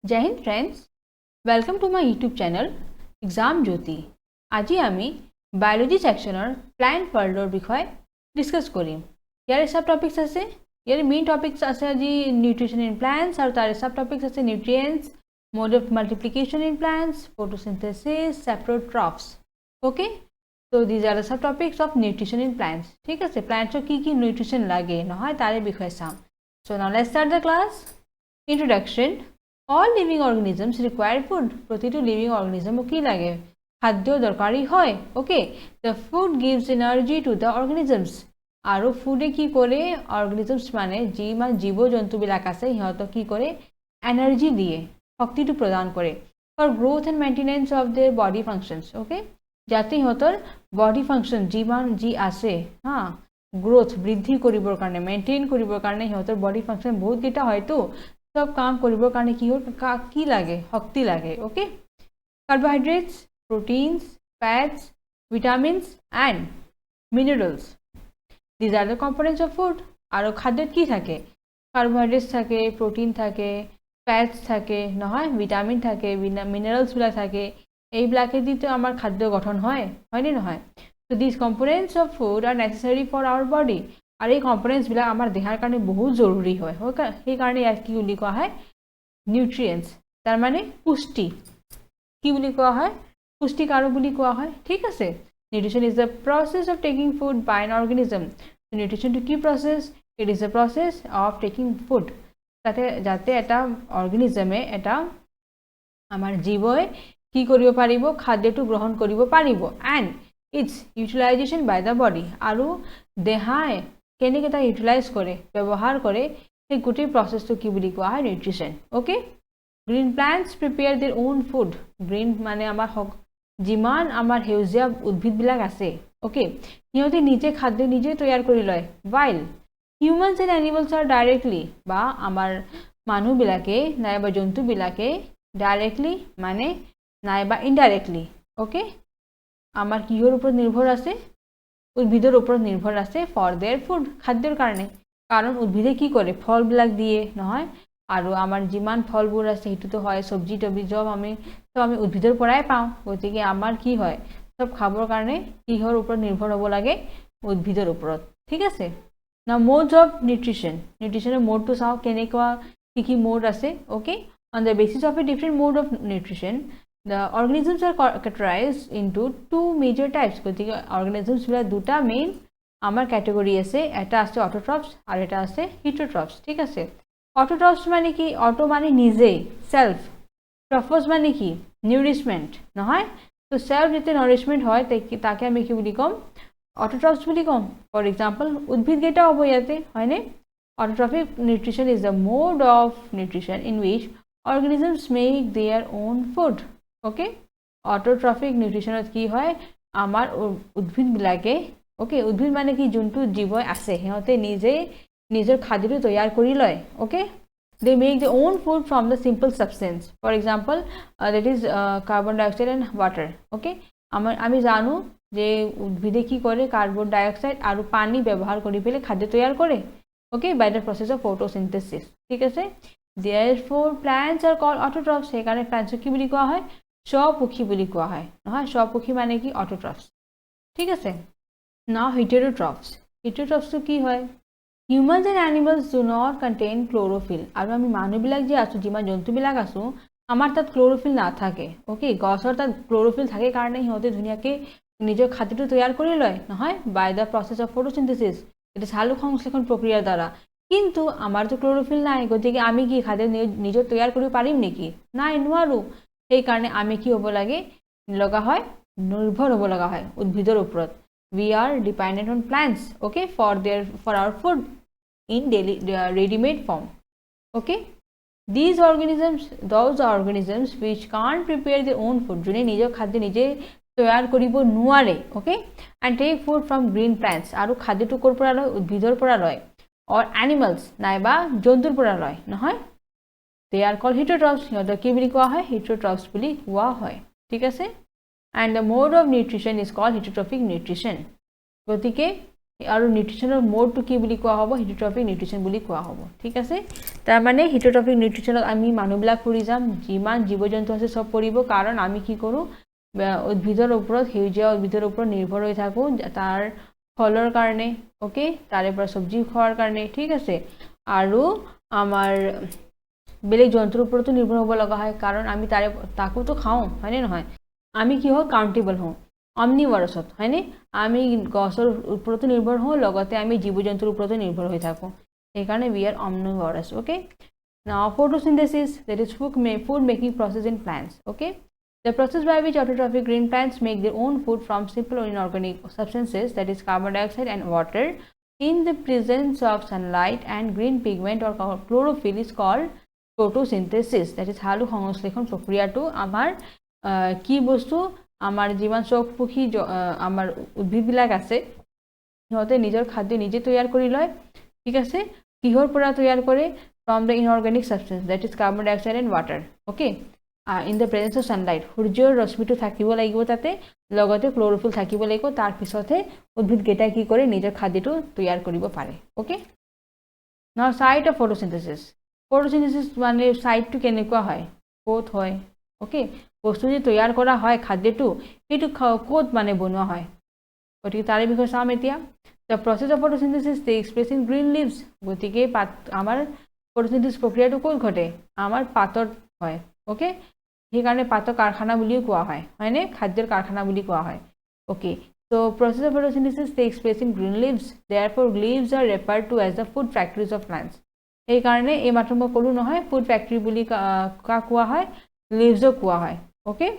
जय Hind friends, welcome to my YouTube channel exam Jyoti. आज आमी बायोलॉजी सेक्शनर प्लांट वर्ल्डर विषय डिस्कस करिम। यार सब टॉपिक्स आछे, यार मेन टॉपिक्स आछे आज निউট্রিশন इन प्लांट्स और तार सब टॉपिक्स आछे nutrients, mode of multiplication in plants, photosynthesis, saprotrophs. Okay, तो दिज आर सब topics of nutrition in plants. ठीक है, प्लांट्सर की নিউট্রিশন लागे নহয় तारे विषय साम। So now let's start the class. Introduction. All living organisms require food. प्रतिटो living organism की लागे खाद्य दरकारी হয়। Okay, the food gives energy to the organisms। आरो फूडे की करे organisms माने जीव जंतु बिलाक आछे हिहतक की करे एनार्जी दिए शक्ति तो प्रदान करे for growth and maintenance of their body functions। Okay, जाते हिहतर बॉडी फंक्शन जी आछे हाँ ग्रोथ बृद्धि करिबर कारणे मेंटेन करिबर कारणे हिहतर बॉडी फंक्शन बहुत केटा হয় तो सब काम करिबर कारणे की लागे शक्ति लागे। Okay, carbohydrates, proteins, fats, vitamins and minerals, these are the components of food. और खाद्य की थाके कार्बोहाइड्रेट्स थाके, प्रोटीन थाके, फैट्स थाके নহয়, विटामिन थाके, मिनारेल्स बिला थाके, এইবিলাকে দি তো আমার খাদ্য গঠন হয়নি নহয়। So this components of food are necessary for our body. और ये कम्पोनेंट्स बिला आमार देहार कारणे बहुत जरूरी है, সেই কারণে ইয়াক কি বুলি কোৱা হয় নিউট্ৰিয়েন্টস, তাৰ মানে পুষ্টি। কি বুলি কোৱা হয় পুষ্টিকাৰক বুলি কোৱা হয়। ঠিক আছে, nutrition is the process of taking food by an organism. Nutrition টু কি process? It is the process of taking food, তাতে যাতে এটা অর্গানিজমে এটা আমার জীবই কি কৰিব পাৰিব খাদ্যটো গ্ৰহণ কৰিব পাৰিব। And its utilization by the body, আৰু দেহাই কেনেকৈ তাক ইউটিলাইজ কৰে ব্যৱহাৰ কৰে সেই গোটেই প্ৰচেছটো কি বুলি কোৱা হয় nutrition. Okay, green plants prepare their own food. Green মানে আমাৰ যিমান আমাৰ সেউজীয়া উদ্ভিদবিলাক আছে ওকে সিহঁতে নিজে খাদ্য নিজে তৈয়াৰ কৰি লয়। while humans and animals are directly বা আমাৰ মানুহবিলাকে নাইবা জন্তুবিলাকে ডাইৰেক্টলি মানে নাইবা ইনডাইৰেক্টলি ওকে আমাৰ কিহৰ ওপৰত নিৰ্ভৰ আছে উদ্ভিদৰ ওপৰত নিৰ্ভৰ আছে ফৰ দেয়াৰ ফুড খাদ্যৰ কাৰণে। কাৰণ উদ্ভিদে কি কৰে ফলবিলাক দিয়ে নহয়, আৰু আমাৰ যিমান ফলবোৰ আছে সেইটোতো হয় চব্জি টব্জি চব আমি উদ্ভিদৰ পৰাই পাওঁ। গতিকে আমাৰ কি হয় চব খাবৰ কাৰণে কিহৰ ওপৰত নিৰ্ভৰ হ'ব লাগে উদ্ভিদৰ ওপৰত। ঠিক আছে, না মোডস অফ নিউট্ৰিশ্যন। নিউট্ৰিশ্যনৰ মোডটো চাওঁ কেনেকুৱা কি মোড আছে। Okay, on the basis of A different mode of nutrition the organisms are categorized into two major types। গতিকে organisms বিলাক দুটা মেইন আমাৰ ক্যাটাগরি আছে, এটা আছে অটোট্রফস আর এটা আছে হিটোট্রফস। ঠিক আছে, অটোট্রফস মানে কি অটো মানে নিজে সেলফ, ট্রফস মানে কি নিউরিশমেন্ট নহয়। তো সেলফ যেতে নারিশমেন্ট হয় তাকে আমি কি বুলি কম অটোট্রফস বুলি কম। ফর এক্সাম্পল উদ্ভিদ কেইটা হ'ব ইয়াতে হয়নে। Autotrophic nutrition is the mode of nutrition in which organisms make their own food। Okay, autotrophic নিউট্রিশনত কি হয় আমাৰ উদ্ভিদবিলাকে ওকে উদ্ভিদ মানে কি যোনটো জীৱ আছে সিহঁতে নিজে নিজৰ খাদ্যটো তৈয়াৰ কৰি লয়। Okay, they make the own food from the simple substance. For example that is carbon dioxide and water. Okay, আমি জানো যে উদ্ভিদে কি কৰে কাৰ্বন ডাইঅক্সাইড আৰু পানী ব্যৱহাৰ কৰি পেলাই খাদ্য তৈয়াৰ কৰে। Okay, by the process of photosynthesis. ঠিক আছে, therefore plants are called autotrophs। সেইকাৰণে প্লান্টছক কি বুলি কোৱা হয় স্বপক্ষী বুলি কোৱা হয় নহয়। স্বপক্ষী মানে কি অটোট্ৰফস। ঠিক আছে, নাও হিটেৰোট্ৰফস। হিটেৰোট্ৰফসটো কি হয় humans and animals do not contain chlorophyll. আৰু আমি মানুহবিলাক যে আছোঁ যিমান জন্তুবিলাক আছোঁ আমাৰ তাত ক্লোৰোফিল নাথাকে। ওকে, গছৰ তাত ক্লোৰোফিল থাকে কাৰণে সিহঁতে ধুনীয়াকৈ নিজৰ খাদ্যটো তৈয়াৰ কৰি লয় নহয় বাই দ্য প্ৰচেছ অফ ফটোসিনথেসিস, এটা সালোক সংশ্লেষণ প্ৰক্ৰিয়াৰ দ্বাৰা। কিন্তু আমাৰতো ক্লোৰোফিল নাই, গতিকে আমি কি খাদ্য নিজৰ তৈয়াৰ কৰিব পাৰিম নেকি? নাই, নোৱাৰোঁ। সেই কাৰণে আমি কি হ'ব লাগে লগা হয় নিৰ্ভৰ হ'ব লগা হয় উদ্ভিদৰ ওপৰত। we are dependent on plants okay for our food in daily ready-made form। okay, those organisms which can't prepare their own food যোনে নিজৰ খাদ্য নিজে তৈয়াৰ কৰিব নোৱাৰে okay and take food from green plants আৰু খাদ্যটো ক'ৰ পৰা লয় উদ্ভিদৰ পৰা লয় or animals নাইবা জন্তুৰ পৰা লয় নহয়। they are called heterotrophs। সিহঁতক কি বুলি কোৱা হয় heterotrophs বুলি কোৱা হয়। ঠিক আছে, and the mode of nutrition is called heterotrophic nutrition। গতিকে আৰু নিউট্ৰিশ্যনৰ মোডটো কি বুলি কোৱা হ'ব হিটোট্ৰপিক নিউট্ৰিশ্যন বুলি কোৱা হ'ব ঠিক আছে তাৰ মানে হিটোট্ৰপিক নিউট্ৰিশ্যনত আমি মানুহবিলাক পৰি যাম যিমান জীৱ জন্তু আছে সব পৰিব কাৰণ আমি কি কৰোঁ উদ্ভিদৰ ওপৰত সেউজীয়া উদ্ভিদৰ ওপৰত নিৰ্ভৰ হৈ থাকোঁ তাৰ ফলৰ কাৰণে ওকে তাৰে পৰা সবজি খোৱাৰ কাৰণে ঠিক আছে আৰু আমাৰ বেলেগ জন্তুৰ ওপৰতো নিৰ্ভৰ হ'ব লগা হয় কাৰণ আমি তাকোতো খাওঁ হয়নে নহয় আমি কি হওঁ কাউণ্টেবল হওঁ অমনিভাৰাছত হয়নে আমি গছৰ ওপৰতো নিৰ্ভৰ হওঁ লগতে আমি জীৱ জন্তুৰ ওপৰতো নিৰ্ভৰ হৈ থাকোঁ সেইকাৰণে we are omnivorous okay now photosynthesis that is food making process in plants okay the process by which autotrophic green plants make their own food from simple or inorganic substances that is carbon dioxide and water in the presence of sunlight and green pigment or chlorophyll is called photosynthesis that is হালু সংশ্লেষণ প্ৰক্ৰিয়াটো আমাৰ কি বস্তু আমাৰ যিমান চক পক্ষী আমাৰ উদ্ভিদবিলাক আছে সিহঁতে নিজৰ খাদ্য নিজে তৈয়াৰ কৰি লয় ঠিক আছে কিহৰ পৰা তৈয়াৰ কৰে from the inorganic substance that is carbon dioxide and water okay in the presence of sunlight সূৰ্যৰ ৰশ্মিটো থাকিব লাগিব তাতে লগতে ক্লোৰোফিল থাকিব লাগিব তাৰ পিছতে উদ্ভিদ কেইটা কি কৰে নিজৰ খাদ্যটো তৈয়াৰ কৰিব পাৰে okay now site of photosynthesis মানে সাইটটো কেনেকুৱা হয় ক'ত হয় ওকে বস্তু যে তৈয়াৰ কৰা হয় খাদ্যটো সেইটো ক'ত মানে বনোৱা হয় গতিকে তাৰে বিষয়ে চাম এতিয়া the process of photosynthesis takes place in green leaves গতিকে আমাৰ photosynthesis প্ৰক্ৰিয়াটো ক'ত ঘটে আমাৰ পাতত হয় ওকে সেইকাৰণে পাতৰ কাৰখানা বুলিও কোৱা হয় হয়নে খাদ্যৰ কাৰখানা বুলি কোৱা হয় okay so process of photosynthesis takes place in green leaves therefore leaves are referred to as the food factories of plants এই কাৰণে এই মাত্ৰ মই ক'লো নহয় ফুড ফ্যাক্টৰি বুলি কোৱা হয় লিভছও কোৱা হয় okay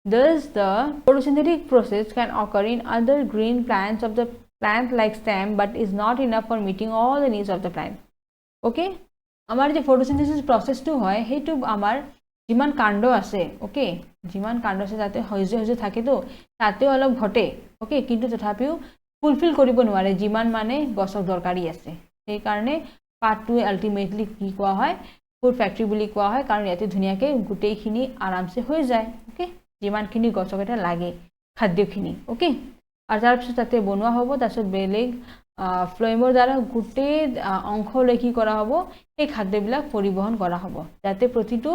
thus the photosynthetic process can occur in other green plants of the plant like stem but is not enough for meeting all the needs of the plant okay আমাৰ যে photosynthesis processটো হয় সেইটো আমাৰ যিমান কাণ্ড আছে okay যিমান কাণ্ড আছে তাতে হয়জে থাকে তো তাতে অলপ ঘটে okay কিন্তু তথাপিও ফুলফিল কৰিব নোৱাৰে যিমান মানে গছক দৰকাৰী আছে সেই কাৰণে পাৰ্টটো আলটিমেটলি কি কোৱা হয় ফুড ফ্যাক্টৰি বুলি কোৱা হয় কাৰণ ইয়াতে ধুনিয়াকে গুটেইখিনি আৰামছে হৈ যায় ওকে যিমানখিনি গছক এটা লাগে খাদ্যখিনি ওকে আৰু তাৰপিছত তাতে বনোৱা হ'ব তাৰপিছত বেলেগ ফ্লোয়েমৰ দ্বাৰা গুটেই অংশলৈ কি কৰা হ'ব এই খাদ্যবিলাক পৰিবহন কৰা হ'ব যাতে প্ৰতিটো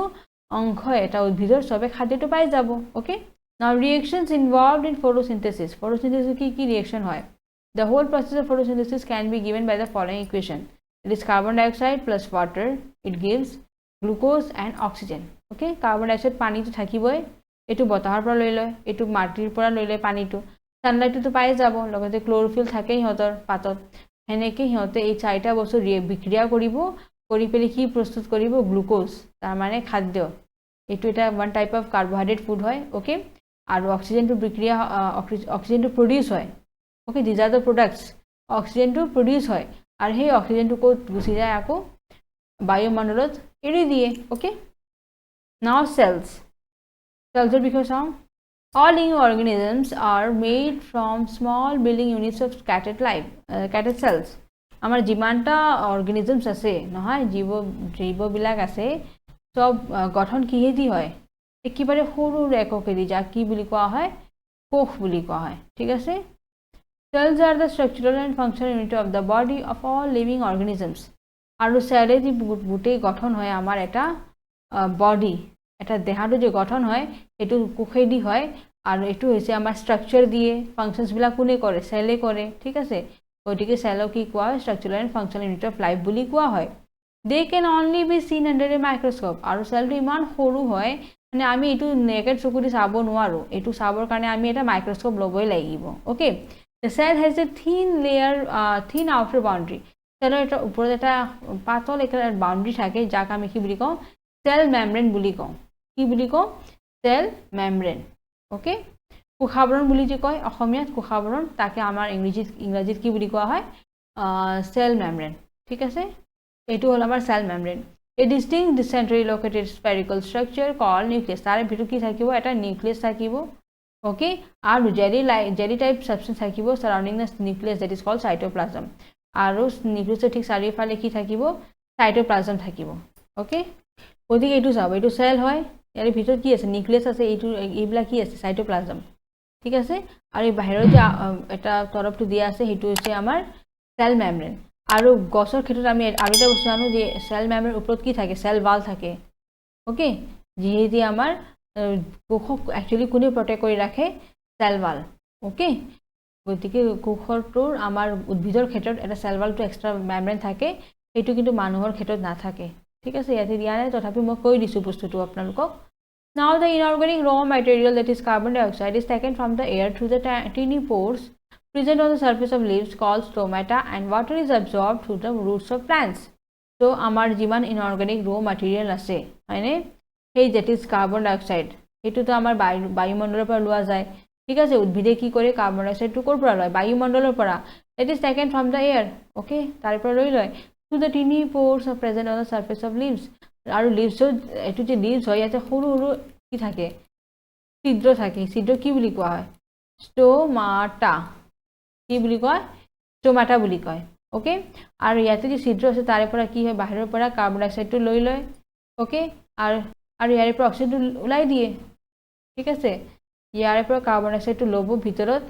অংশ এটা উদ্ভিদৰ সবে খাদ্যটো পাই যাব okay now reactions involved in photosynthesis কি reaction হয় the whole process of photosynthesis can be given by the following equation it is carbon dioxide plus water it gives glucose and oxygen okay carbon dioxide পানীটো থাকিবই এটো বতাহৰ পৰা লৈ লয় এটো মাটিৰ পৰা লৈ লয় পানীটো সানলাইটটো পাই যাব লগতে ক্লোৰোফিল থাকে ইহঁতৰ পাতত হেনেকে ইহঁতে এই চাৰিটা বস্তু বিক্ৰিয়া কৰিব কৰি পেলি কি প্ৰস্তুত কৰিব গ্লুকোজ তাৰ মানে খাদ্য এটো এটা one type of carbohydrate food হয় ওকে আৰু অক্সিজেনটো বিক্ৰিয়া অক্সিজেনটো প্ৰডিউস হয় okay these are the products অক্সিজেনটো প্ৰডিউস হয় আৰু সেই অক্সিজেনটো ক'ত গুচি যায় আকৌ বায়ুমণ্ডলত এৰি দিয়ে ওকে নাও সেলসৰ বিষয়ে চাওঁ all living organisms are made from small building units of scattered cells আমাৰ যিমানটা অৰ্গানিজমছ আছে নহয় জীৱবিলাক আছে সব গঠন কিহেদি হয় একেবাৰে সৰু এককেদি যা কি বুলি কোৱা হয় কোষ বুলি কোৱা হয় ঠিক আছে cells are the structural and functional unit of the body of all living organisms আৰু সেলে দি গুটেই গঠন হয় আমাৰ এটা বডি এটা দেহাটো যে গঠন হয় এটো কোষেদি হয় আৰু এটো হৈছে আমাৰ স্ট্ৰাকচাৰ দিয়ে ফাংশনস বিলাক কোনে কৰে সেলে কৰে ঠিক আছে গতিকে সেলক কি কোৱা হয় structural and functional unit of life বুলি কোৱা হয় they can only be seen under a microscope আৰু সেলটো ইমান সৰু হয় মানে আমি এটো নেকেড চকুদি চাব নোৱাৰো এটো চাবৰ কাৰণে আমি এটা মাইক্ৰোস্কোপ লবই লাগিব okay the cell has a thin outer boundary সেলৰ এটা ওপৰত এটা পাতল এটা বাউন্ডাৰি থাকে যাক আমি কি বুলি কওঁ সেল মেমব্ৰেন বুলি কওঁ কি বুলি কওঁ সেল মেমব্ৰেন ওকে কোষাবৰণ বুলি যে কয় অসমীয়াত কোষাবৰণ তাকে আমাৰ ইংৰাজীত কি বুলি কোৱা হয় সেল মেমব্ৰেন ঠিক আছে এটো হল আমাৰ cell membrane a distinct decentrally located spherical structure called nucleus তাৰে ভিতৰত কি থাকিব এটা নিউক্লিয়াছ থাকিব ওকে আৰু জেলি টাইপ সাবস্টেন্স থাকিব সাৰাউন্ডিং the nucleus that is called cytoplasm আৰু নিউক্লিয়াছৰ ঠিক চাৰিওফালে কি থাকিব সাইটোপ্লাজম থাকিব ওকে গতিকে এটো চাব এটো সেল হয় ইয়াৰ ভিতৰত কি আছে নিউক্লিয়াছ আছে এইটো এইবিলাক কি আছে সাইটোপ্লাজম ঠিক আছে। আৰু এই বাহিৰৰ যে এটা তৰফটো দিয়া আছে সেইটো হৈছে আমাৰ সেল মেমব্ৰেন। আৰু গছৰ ক্ষেত্ৰত আমি আৰু এটা বস্তু জানো যে সেল মেমব্ৰেন ওপৰত কি থাকে, সেল ৱাল থাকে। ওকে, যিহেতু আমাৰ কোষক একচুৱেলি কোনে প্ৰটেক্ট কৰি ৰাখে, সেল ৱাল। ওকে, গতিকে কোষটোৰ আমাৰ উদ্ভিদৰ ক্ষেত্ৰত এটা সেল ৱালটো এক্সট্ৰা মেমব্ৰেন থাকে, সেইটো কিন্তু মানুহৰ ক্ষেত্ৰত নাথাকে। ঠিক আছে, ইয়াতে দিয়া নাই, তথাপি মই কৈ দিছোঁ বস্তুটো আপোনালোকক। Now the inorganic raw material, that is carbon dioxide, is taken from the air through the tiny pores present on the surface of leaves called stomata, and water is absorbed through the roots of plants. So আমাৰ যিমান inorganic raw material আছে হয়নে, সেই that is carbon dioxide, সেইটোতো আমাৰ বায়ুমণ্ডলৰ পৰা লোৱা যায়। ঠিক আছে, উদ্ভিদে কি কৰে, কাৰ্বন ডাইঅক্সাইডটো ক'ৰ পৰা লয়, বায়ুমণ্ডলৰ পৰা। It is taken from the air, okay, তাৰ পৰা লৈ লয় through the tiny pores present on the surface of leaves। আৰু লিভছৰ এইটো যে লিভছ হয়, ইয়াতে সৰু সৰু কি থাকে, ছিদ্ৰ থাকে। ছিদ্ৰ কি বুলি কোৱা হয়, ষ্টমাটা। কি বুলি কয়, ষ্টমাটা বুলি কয়। ওকে, আৰু ইয়াতে যে ছিদ্ৰ আছে তাৰে পৰা কি হয়, বাহিৰৰ পৰা কাৰ্বন ডাইঅক্সাইডটো লৈ লয়। ওকে, আৰু ইয়াৰে পৰা অক্সিজেনটো ওলাই দিয়ে। ঠিক আছে, ইয়াৰে পৰা কাৰ্বন ডাইঅক্সাইডটো ল'ব ভিতৰত,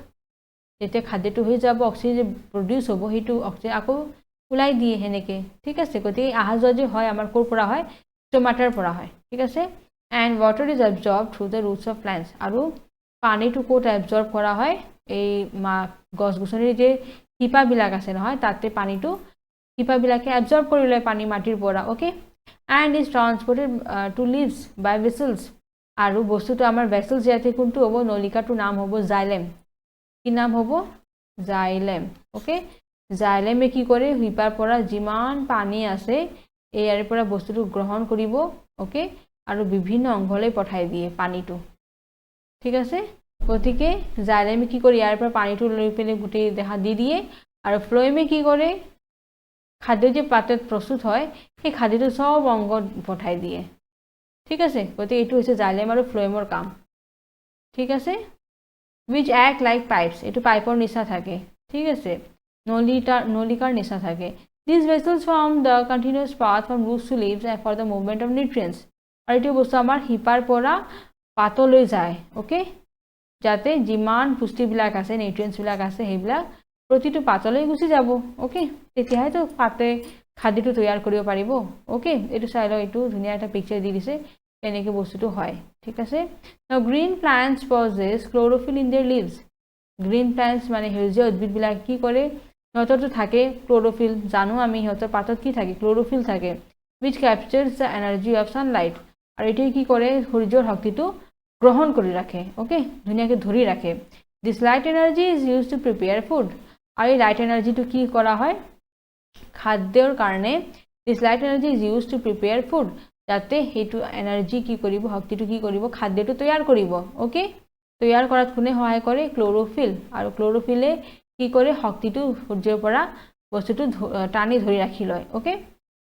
যেতিয়া খাদ্যটো হৈ যাব, অক্সিজেন প্ৰডিউচ হ'ব, সেইটো অক্সিজেন আকৌ ওলাই দিয়ে সেনেকৈ। ঠিক আছে, গতিকে অহা যোৱা যে হয় আমাৰ ক'ৰ পৰা হয়, ষ্টমাটাৰ পৰা হয়। ঠিক আছে, and water is absorb through the routes of plants. আৰু পানীটো ক'ত এবজৰ্ব কৰা হয়, এই গছ গছনিৰ যে শিপাবিলাক আছে নহয়, তাতে পানীটো শিপাবিলাকে এবজৰ্ব কৰি লয় পানী মাটিৰ পৰা। Okay, and is transported to leaves by vessels. আৰু বস্তুটো আমাৰ ভেচেলছ ইয়াতে কোনটো হ'ব, নলিকাটোৰ নাম হ'ব জাইলেম। কি নাম হ'ব, জাইলেম। অ'কে, জাইলেমে কি কৰে, শিপাৰ পৰা যিমান পানী আছে ইয়াৰ পৰা বস্তুটো গ্ৰহণ কৰিব। অ'কে, আৰু বিভিন্ন অংগলৈ পঠাই দিয়ে পানীটো। ঠিক আছে, গতিকে জাইলেমে কি কৰে, ইয়াৰ পৰা পানীটো লৈ পেলাই গোটেই দেহা দি দিয়ে। আৰু ফ্ল'য়েমে কি কৰে, খাদ্য যে পাতত প্ৰস্তুত হয় সেই খাদ্যটো চব অংগত পঠাই দিয়ে। ঠিক আছে, গতিকে এইটো হৈছে জাইলেম আৰু ফ্ল'য়েমৰ কাম। ঠিক আছে, which act like pipes, এইটো পাইপৰ নিচিনা থাকে। ঠিক আছে, নলিকাৰ নিচিনা থাকে। These vessels form the continuous path from roots to leaves and for the movement of nutrients। আৰু এইটো বস্তু আমাৰ শিপাৰ পৰা পাতলৈ যায়। অ'কে, যাতে যিমান পুষ্টিবিলাক আছে, নিউট্ৰিয়েণ্টছবিলাক আছে, সেইবিলাক প্ৰতিটো পাতলৈ গুচি যাব। অ'কে, তেতিয়াহ'লেতো পাতে খাদ্যটো তৈয়াৰ কৰিব পাৰিব। অ'কে, এইটো চাই লওঁ, এইটো ধুনীয়া এটা পিকচাৰ দি দিছে, এনেকৈ বস্তুটো হয়। ঠিক আছে, green plants possess chlorophyll in their leaves. Green plants মানে সেউজীয়া উদ্ভিদবিলাক কি কৰে, সিহঁতৰতো থাকে ক্ল'ৰ'ফিল, জানো আমি সিহঁতৰ পাতত কি থাকে, ক্ল'ৰ'ফিল থাকে, which captures the energy of sunlight। আৰু এইটোৱে কি কৰে, সূৰ্যৰ শক্তিটো গ্ৰহণ কৰি ৰাখে। অ'কে, ধুনীয়াকৈ ধৰি ৰাখে। This light energy is use to prepare food. আৰু এই লাইট এনাৰ্জিটো কি কৰা হয়, খাদ্যৰ কাৰণে। This light energy is use to prepare food, যাতে সেইটো এনাৰ্জি কি কৰিব, শক্তিটো কি কৰিব, খাদ্যটো তৈয়াৰ কৰিব। অ'কে, তৈয়াৰ কৰাত কোনে সহায় কৰে, ক্ল'ৰ'ফিল। আৰু ক্ল'ৰ'ফিলে কি কৰে, শক্তিটো সূৰ্যৰ পৰা বস্তুটো টানি ধৰি ৰাখি লয়। Okay,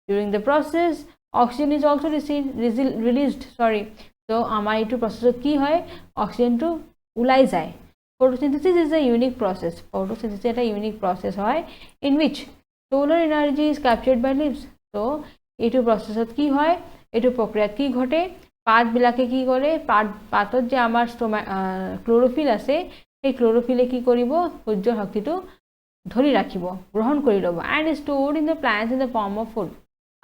during the process oxygen is also' released. তো আমাৰ এইটো প্ৰচেছত কি হয়, অক্সিজেনটো ওলাই যায়। Photosynthesis is a unique process. Photosynthesis এটা ইউনিক প্ৰচেছ হয়, in which solar energy is captured by leaves. তো এইটো প্ৰচেছত কি হয়, এইটো প্ৰক্ৰিয়াত কি ঘটে, পাতবিলাকে কি কৰে, পাতত যে আমাৰ ক্ল'ৰ'ফিল আছে, সেই ক্ল'ৰ'ফিলে কি কৰিব, সূৰ্যৰ শক্তিটো ধৰি ৰাখিব, গ্ৰহণ কৰি ল'ব। And stored in the plants in the form of food.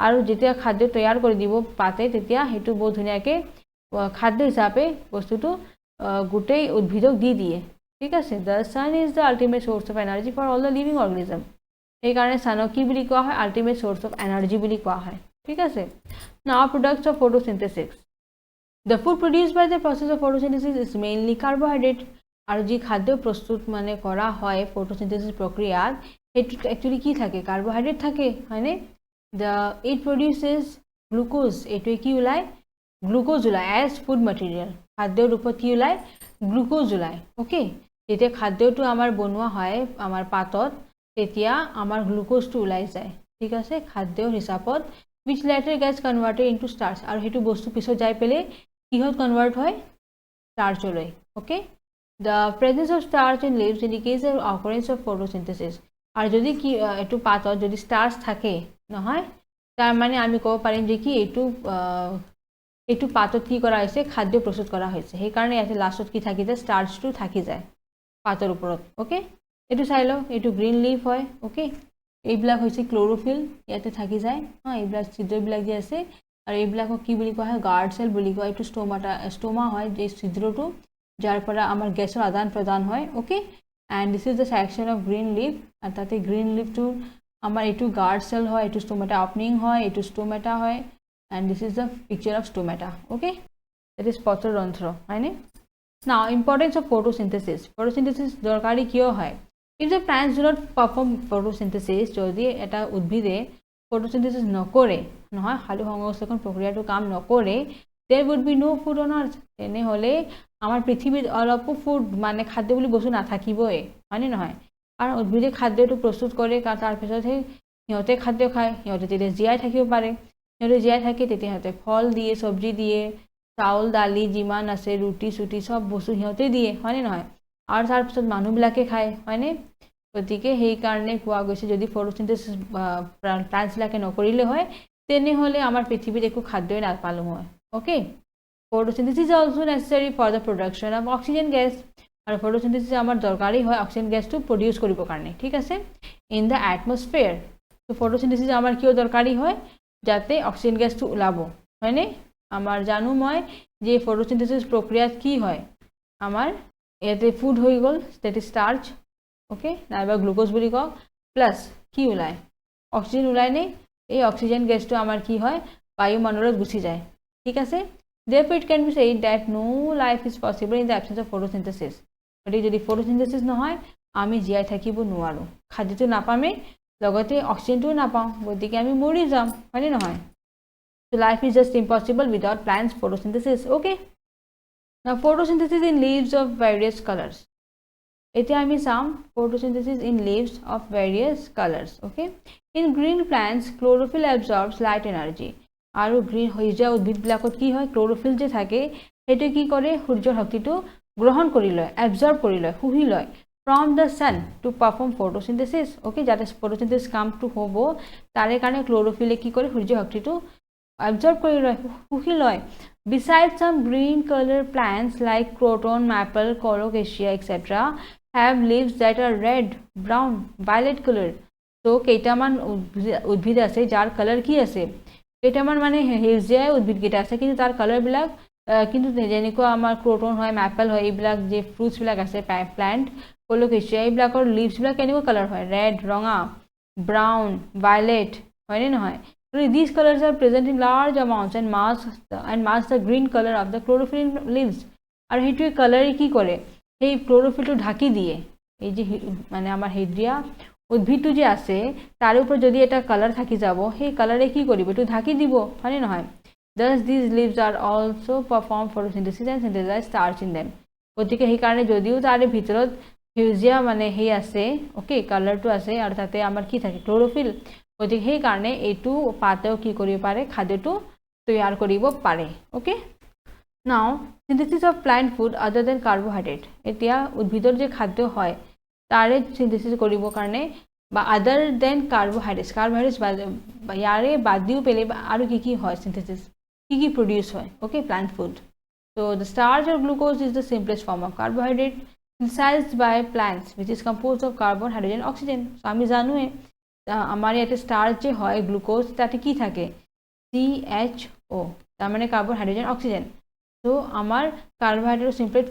আৰু যেতিয়া খাদ্য তৈয়াৰ কৰি দিব পাতে, তেতিয়া সেইটো বহুত ধুনীয়াকৈ খাদ্য হিচাপে বস্তুটো গোটেই উদ্ভিদক দি দিয়ে। ঠিক আছে, the sun is the ultimate source of energy for all the living organism. সেইকাৰণে ছানক কি বুলি কোৱা হয়, আল্টিমেট চ'ৰ্চ অফ এনাৰ্জি বুলি কোৱা হয়। ঠিক আছে, now products of photosynthesis. The food produce by the process of photosynthesis is mainly carbohydrate. আৰু যি খাদ্য প্ৰস্তুত মানে কৰা হয় ফটোচিনথেসিস প্ৰক্ৰিয়াত, সেইটোত একচুৱেলি কি থাকে, কাৰ্বহাইড্ৰেট থাকে, হয়নে। It produces glucose. এইটোৱে কি ওলায়, গ্লুক'জ ওলায় এজ ফুড মেটেৰিয়েল। খাদ্যৰ ৰূপত কি ওলায়, গ্লুক'জ ওলায়। অ'কে, যেতিয়া খাদ্যটো আমাৰ বনোৱা হয় আমাৰ পাতত, তেতিয়া আমাৰ গ্লুক'জটো ওলাই যায়। ঠিক আছে, খাদ্যৰ হিচাপত, which later gets converted into starch। আৰু সেইটো বস্তু পিছত যাই পেলাই কিহত কনভাৰ্ট হয়, starchলৈ। Okay, the presence of starch in leaves indicates the occurrence of photosynthesis। আৰু যদি কি এইটো পাতত যদি starch থাকে নহয়, তাৰ মানে আমি ক'ব পাৰিম যে কি এইটো এইটো পাতত কি কৰা হৈছে খাদ্য প্ৰস্তুত কৰা হৈছে সেইকাৰণে ইয়াতে লাষ্টত কি থাকি যায় ষ্টাৰ্চটো থাকি যায় পাতৰ ওপৰত ওকে এইটো চাই লওক এইটো গ্ৰীণ লিফ হয় ওকে এইবিলাক হৈছে ক্লোৰোফিল ইয়াতে থাকি যায় এইবিলাক ছিদ্ৰবিলাক যে আছে আৰু এইবিলাকক কি বুলি কোৱা হয় গাৰ্ড সেল বুলি কোৱা এইটো ষ্টমা হয় যে ছিদ্ৰটো যাৰ পৰা আমাৰ গেছৰ আদান প্ৰদান হয় okay and this is the section of green leaf আৰু তাতে গ্ৰীণ লিফটো আমাৰ এইটো গাৰ্ড সেল হয় এইটো ষ্টমেটা অপনিং হয় এইটো ষ্টমেটা হয় and this is the picture of stomata okay that is পত্ৰৰন্ধ্ৰ হয়নে নাও ইম্পৰ্টেঞ্চ অফ ফটোচিন্থেসিস দৰকাৰী কিয় হয় if the plants do not perform photosynthesis যদি এটা উদ্ভিদে photosynthesis নকৰে নহয় খালি সংশ্লেষণ প্ৰক্ৰিয়াটো কাম নকৰে there would be no food on earth তেনেহলে আমাৰ পৃথিৱীত অলপো ফুড মানে খাদ্য বুলি বস্তু নাথাকিবই হয়নে নহয় কাৰণ উদ্ভিদে খাদ্যটো প্ৰস্তুত কৰে তাৰ পিছতহে সিহঁতে খাদ্য খায় সিহঁতে তেতিয়া জীয়াই থাকিব পাৰে সিহঁতে জীয়াই থাকে তেতিয়া সিহঁতে ফল দিয়ে চব্জি দিয়ে চাউল দালি যিমান আছে ৰুটি চুটি সব বস্তু সিহঁতে দিয়ে হয়নে নহয় আৰু তাৰ পিছত মানুহবিলাকে খায় হয়নে গতিকে সেইকাৰণে কোৱা গৈছে যদি ফটোচিন্থেসিস প্লান্টছবিলাকে নকৰিলে হয় তেনেহলে আমাৰ পৃথিৱীত একো খাদ্যই নাপালো হয় okay photosynthesis is also necessary for the production of oxygen gas আৰু photosynthesis আমাৰ দৰকাৰী হয় অক্সিজেন গেছটো প্ৰডিউস কৰিব কাৰণে ঠিক আছে ইন দ্য এটমস্ফিয়াৰ তো photosynthesis আমাৰ কিয় দৰকাৰী হয় যাতে অক্সিজেন গেছটো ওলাব হয়নে আমাৰ জানো মই যে photosynthesis প্ৰক্ৰিয়াত কি হয় আমাৰ ইয়াতে ফুড হৈ গল দ্যাট ইজ স্টার্চ ওকে নাইবা গ্লুকোজ বুলি কওক প্লাস কি ওলায় অক্সিজেন ওলায় নে এই অক্সিজেন গেছটো আমাৰ কি হয় বায়ুমণ্ডলত গুচি যায় ঠিক আছে therefore it can be said that no life is possible in the absence of photosynthesis গতিকে যদি photosynthesis নহয় আমি জীয়াই থাকিব নোৱাৰো খাদ্যটো নাপামে লগতে অক্সিজেনটো নাপাওঁ গতিকে আমি মৰি যাম হয়নে নহয় so life is just impossible without plants photosynthesis okay now photosynthesis in leaves of various colors এতিয়া আমি চাম photosynthesis in leaves of various colors okay in green plants chlorophyll absorbs light energy আৰু গ্ৰীণ সেউজীয়া উদ্ভিদবিলাকত কি হয় chlorophyll যে থাকে সেইটো কি কৰে সূৰ্যৰ শক্তিটো গ্ৰহণ কৰি লয় এবজৰ্ব কৰি লয় শুহি লয় from the sun to perform photosynthesis okay যাতে photosynthesis কামটো হ'ব তাৰে কাৰণে ক্লোৰোফিলে কি কৰে সূৰ্যৰ শক্তিটো এবজৰ্ব কৰি লয় শুহি লয় besides some green color plants like croton maple colocasia etc have leaves that are red brown violet color so কেইটামান উদ্ভিদ আছে যাৰ কালাৰ কি আছে কেইটামান মানে সেউজীয়া উদ্ভিদ কেইটা আছে কিন্তু তাৰ কালাৰ বিলাক কিন্তু যেনেকুৱা আমাৰ ক্ৰোটন হয় মেপল হয় এইবিলাক যে ফ্ৰুটছ বিলাক আছে প্লান্ট কলোকেচিয়া এইবিলাকৰ লিভছ বিলাক কেনেকুৱা কালাৰ হয় ৰেড ৰঙা ব্ৰাউন ভায়োলেট হয়নে নহয় these colors are present in large amounts and mask the green color of the chlorophyll leaves আৰু হেইটোৱে কালাৰে কি কৰে সেই ক্লোৰোফিলটো ঢাকি দিয়ে এই যে মানে আমাৰ হেড্ৰিয়া উদ্ভিদটো যে আছে তাৰ ওপৰত যদি এটা কালাৰ থাকি যাব সেই কালাৰে কি কৰিব এটো ঢাকি দিব হয়নে নহয় thus these leaves are also perform photosynthesis and synthesize starch in them গতিকে সেই কাৰণে যদিও তাৰে ভিতৰত সেউজীয়া মানে হেই আছে ওকে কালাৰটো আছে আৰু তাতে আমাৰ কি থাকে ক্লোৰোফিল গতিকে সেই কাৰণে এইটো পাতেও কি কৰিব পাৰে খাদ্যটো তৈয়াৰ কৰিব পাৰে okay now synthesis of plant food other than carbohydrate এতিয়া উদ্ভিদৰ যে খাদ্য হয় তাৰে সিনথেসিস কৰিব কাৰণে বা আদাৰ দেন কাৰ্বোহাইড্ৰেটস ইয়াৰে বাদিও পেলে আৰু কি হয় সিনথেসিস কি প্ৰডিউস হয় okay plant food so the starch or glucose is the simplest form of carbohydrate synthesized by plants which is composed of carbon hydrogen oxygen so আমি জানোৱে আমাৰ ইয়াতে স্টাৰ্চ যে হয় গ্লুকোজ তাতে কি থাকে CHO তাৰ মানে কাৰ্বন হাইড্ৰোজেন অক্সিজেন তো আমাৰ কাৰ্বোহাইড্ৰেট সিম্পলেট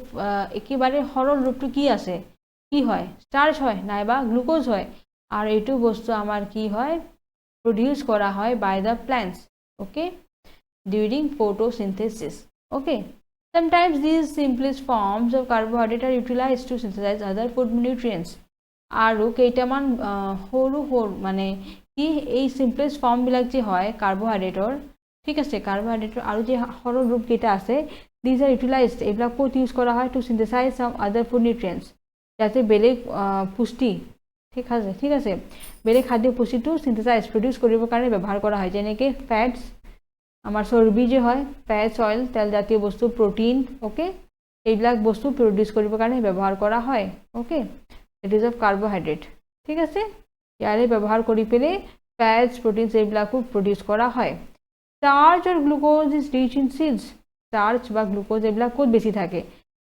একেবাৰে সৰল ৰূপটো কি আছে কি হয় স্টার্চ হয় নাইবা গ্লুকোজ হয় আর এইটো বস্তু আমার কি হয় প্রডিউস করা হয় by the plants okay during photosynthesis okay sometimes these simplest forms of carbohydrate are utilized to synthesize other food nutrients আৰু কেইটামান সৰু মানে কি এই simplest form বিলাক যে হয় কাৰ্বোহাইড্ৰেটৰ ঠিক আছে কাৰ্বোহাইড্ৰেটৰ আৰু যে সৰল ৰূপ কেইটা আছে these are utilized এইবিলাক ক'ত ইউজ কৰা হয় to synthesize some other food nutrients যাতে বেলেগ পুষ্টি ঠিক আছে বেলেগ খাদ্য পুষ্টিটো সিনথেসাইজ প্ৰডিউস কৰিবৰ কাৰণে ব্যৱহাৰ কৰা হয় যেনেকৈ ফ্যাটস আমাৰ চৰ্বি যে হয় ফ্যাটস অয়েল তেল জাতীয় বস্তু প্ৰটিন ওকে এইবিলাক বস্তু প্ৰডিউস কৰিবৰ কাৰণে ব্যৱহাৰ কৰা হয় okay it is of carbohydrate ঠিক আছে ইয়াৰে ব্যৱহাৰ কৰি পেলে ফ্যাটস প্ৰটিনস এইবিলাকো প্ৰডিউস কৰা হয় starch or glucose is rich in seeds. Starch বা গ্লুকোজ এইবিলাক ক'ত বেছি থাকে?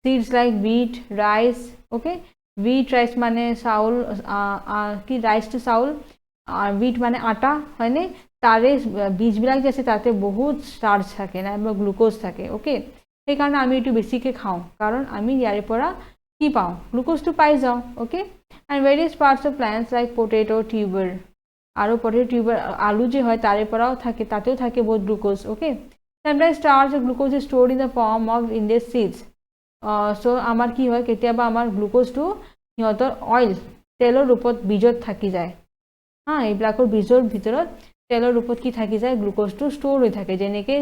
Seeds like wheat, rice, okay? Wheat, rice মানে চাউল, কি ৰাইচটো চাউল, আৰু wheat মানে আটা, হয়নে? তাৰে বীজবিলাক যে আছে তাতে বহুত starch থাকে নাইবা গ্লুকোজ থাকে, okay? সেইকাৰণে আমি এইটো বেছিকৈ খাওঁ, কাৰণ আমি ইয়াৰে পৰা কি পাওঁ? গ্লুকোজটো পাই যাওঁ, okay? And various parts of plants like potato, tuber, আৰু potato tuber, আলু যে হয় তাৰে পৰাও থাকে, তাতেও থাকে বহুত glucose, okay? Sometimes starch or glucose is stored in the form of in their seeds. So আমাৰ কি হয়, কেতিয়াবা আমাৰ গ্লুকোজটো সিহঁতৰ অইল, তেলৰ ৰূপত বীজত থাকি যায়, এইবিলাকৰ বীজৰ ভিতৰত তেলৰ ৰূপত কি থাকি যায়? গ্লুকোজটো ষ্ট'ৰ হৈ থাকে, যেনেকৈ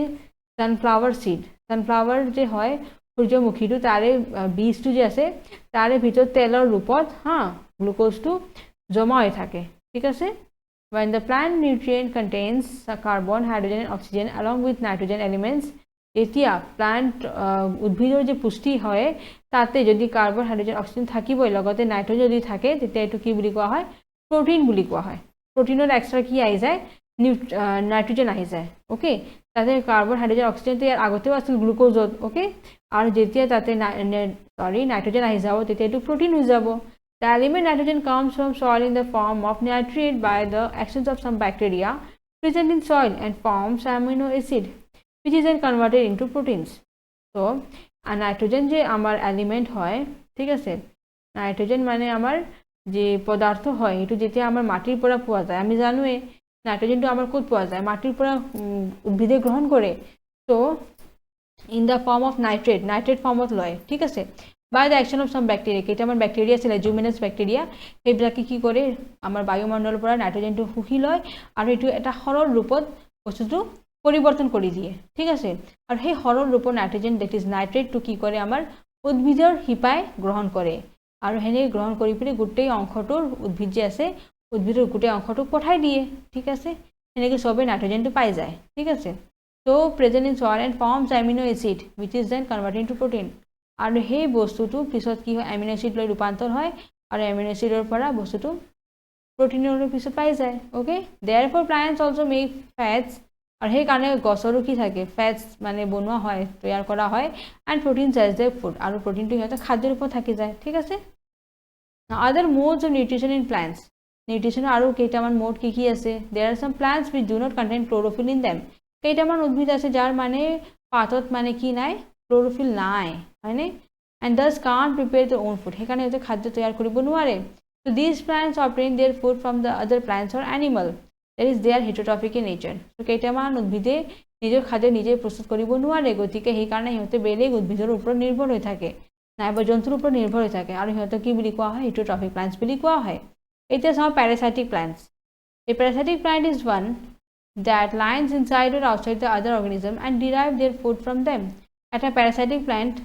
ছানফ্লাৱাৰ চিড, ছানফ্লাৱাৰ যে হয় সূৰ্যমুখীটো তাৰে বীজটো যে আছে তাৰে ভিতৰত তেলৰ ৰূপত গ্লুকোজটো জমা হৈ থাকে, ঠিক আছে? When the plant nutrient contains carbon, hydrogen and oxygen along with nitrogen elements, এতিয়া প্লান্ট উদ্ভিদৰ যে পুষ্টি হয় তাতে যদি কাৰ্বন, হাইড্ৰোজেন, অক্সিজেন থাকিবই, লগতে নাইট্ৰজেন যদি থাকে তেতিয়া এইটো কি বুলি কোৱা হয়? প্ৰটিন বুলি কোৱা হয়। প্ৰটিনৰ এক্সট্ৰা কি আহি যায়? নাইট্ৰজেন আহি যায়, অ'কে? তাতে কাৰ্বন, হাইড্ৰোজেন, অক্সিজেনটো ইয়াৰ আগতেও আছিল গ্লুকোজত, অ'কে? আৰু যেতিয়া তাতে নাইট্ৰজেন আহি যাব তেতিয়া এইটো প্ৰটিন হৈ যাব। The element nitrogen comes from soil in the form of nitrate by the actions of some bacteria present in soil and forms amino acid, which is then converted into proteins. So, nitrogen যে আমার element হয়, ঠিক আছে? Nitrogen মানে আমার যে পদার্থ হয় এটো যেতিয়া আমার মাটির পৰা পোৱা যায়, আমি জানোৱে নাইট্ৰোজেনটো আমাৰ ক'ত পোৱা যায়? মাটিৰ পৰা উদ্ভিদে গ্রহণ করে, তো in the form of nitrate ফর্মত লয়, ঠিক আছে? By the action of some bacteria, কেইটা আমার ব্যাকটেরিয়া আছে, লেজুমিনাস ব্যাকটেরিয়া, সেইবিলাকে কি করে আমার বায়ুমণ্ডলৰ পৰা নাইট্ৰোজেনটো শুহি লয় আৰু এইটো এটা সৰল ৰূপত বস্তুটো পৰিৱৰ্তন কৰি দিয়ে, ঠিক আছে? আৰু সেই সৰল ৰূপৰ নাইট্ৰোজেন, দ্যাট ইজ নাইট্ৰেটটো কি কৰে আমাৰ উদ্ভিদৰ শিপাই গ্ৰহণ কৰে আৰু হেনে গ্ৰহণ কৰি পিনে গোটেই অংশটোৰ উদ্ভিদ যে আছে উদ্ভিদৰ গোটেই অংশটোক পঠাই দিয়ে, ঠিক আছে? হেনেকে সবে নাইট্রোজেনটো পাই যায়, ঠিক আছে? So present in soil and forms amino acid which is then converted into protein. আৰু সেই বস্তুটো পিছত কি হয়? অ্যামিনো অ্যাসিড লৈ ৰূপান্তৰ হয় আৰু অ্যামিনো অ্যাসিডৰ পৰা বস্তুটো প্ৰটিনৰ পিছত পাই যায়, okay? Therefore plants also make fats, আৰু সেই কাৰণে গছৰো কি থাকে? ফ্যাটস মানে বনোৱা হয়, তৈয়াৰ কৰা হয়, and proteins as their food, আৰু প্ৰটিনটো সিহঁতৰ খাদ্যৰ ওপৰত থাকি যায়, ঠিক আছে? Other modes of nutrition in plants, নিউট্ৰিশন আৰু কেইটামান মোড কি কি আছে? There are some plants which do not contain chlorophyll in them. কেইটামান উদ্ভিদ আছে যাৰ মানে পাতত মানে কি নাই? ক্লোৰোফিল নাই, হয়নে? And thus can't prepare their own food, সেইকাৰণে সিহঁতে খাদ্য তৈয়াৰ কৰিব নোৱাৰে। So these plants obtain their food from the other plants or animal, that is they are heterotrophic in nature. So কেইটামান উদ্ভিদে নিজৰ খাদ্য নিজে প্ৰস্তুত কৰিব নোৱাৰে, গতিকে সেইকাৰণে সিহঁতে বেলেগ উদ্ভিদৰ ওপৰত নিৰ্ভৰ হৈ থাকে, নাইবা জন্তুৰ ওপৰত নিৰ্ভৰ হৈ থাকে, আৰু সিহঁতক কি বুলি কোৱা হয়? হেটেৰোট্ৰফিক প্লান্টছ বুলি কোৱা হয়। এতিয়া চাওঁ প্যাৰাসাইটিক প্লান্টছ। A parasitic plant is one that lives inside or outside the other organism and derive their food from them. এটা প্যারাসাইটিক প্লান্ট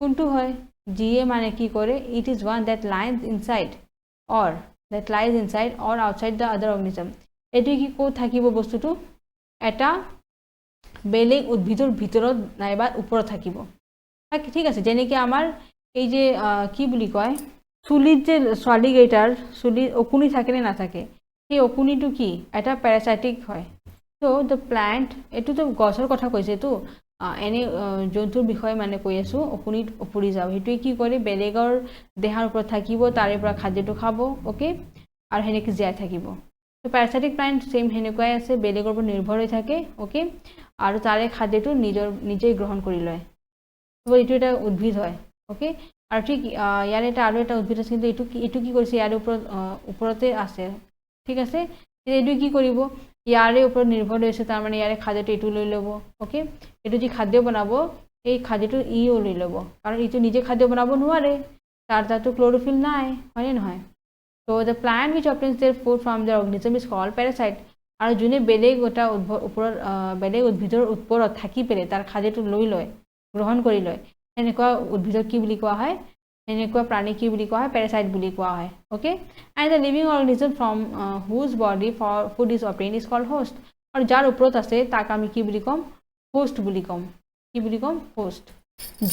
কোনটো হয়? যিয়ে মানে কি কৰে? It is one that lies inside or outside the other organism. এটো কি ক'ত থাকিব বস্তুটো? এটা বেলেগ উদ্ভিদৰ ভিতৰত নাইবা ওপৰত থাকিব, ঠিক আছে? যেনেকৈ আমাৰ এই যে কি বুলি কয়, চুলিত যে ছোৱালীকেইটাৰ চুলি অকুনি থাকে নে নাথাকে, সেই অকুনিটো কি? এটা প্যাৰাসাইটিক হয়। So the plant, এইটোতো গছৰ কথা কৈছেতো, এনে জন্তুৰ বিষয়ে মানে কৈ আছো, অকুনিত উপৰি যাও, সেইটোৱে কি কৰে? বেলেগৰ দেহাৰ ওপৰত থাকিব, তাৰে পৰা খাদ্যটো খাব, ওকে? আৰু হেনেকে জীয়াই থাকিব। তো প্যাৰাসাইটিক প্লান্ট সেম হেনেকুৱাই আছে, বেলেগৰ ওপৰত নিৰ্ভৰ হৈ থাকে, ওকে? আৰু তাৰে খাদ্যটো নিজেই গ্ৰহণ কৰি লয়। তো এইটো এটা উদ্ভিদ হয়, ওকে? আৰু ঠিক ইয়াৰ এটা আৰু এটা উদ্ভিদ আছে, কিন্তু এইটো কি কৰিছে? ইয়াৰ ওপৰতে আছে, ঠিক আছে? এইটো কি কৰিব? ইয়াৰে ওপৰত নিৰ্ভৰ হৈ আছে, তাৰমানে ইয়াৰে খাদ্যটো এইটো লৈ ল'ব, ওকে? এইটো যি খাদ্য বনাব, এই খাদ্যটো ইও লৈ ল'ব, কাৰণ এইটো নিজে খাদ্য বনাব নোৱাৰে, তাতো ক্লোৰোফিল নাই, হয়নে নহয়? So the plant which obtains their food from their organism is called parasite. আৰু যোনে বেলেগ এটা বেলেগ উদ্ভিদৰ ওপৰত থাকি পেলাই তাৰ খাদ্যটো লৈ লয়, গ্ৰহণ কৰি লয়, সেনেকুৱা উদ্ভিদক কি বুলি কোৱা হয়? সেনেকুৱা প্ৰাণী কি বুলি কোৱা হয়? প্যাৰাসাইট বুলি কোৱা হয়, okay? And the living organism from whose body food is obtained is called host. আৰু যাৰ ওপৰত আছে তাক আমি কি বুলি ক'ম? হোষ্ট বুলি ক'ম। কি বুলি ক'ম? হোষ্ট।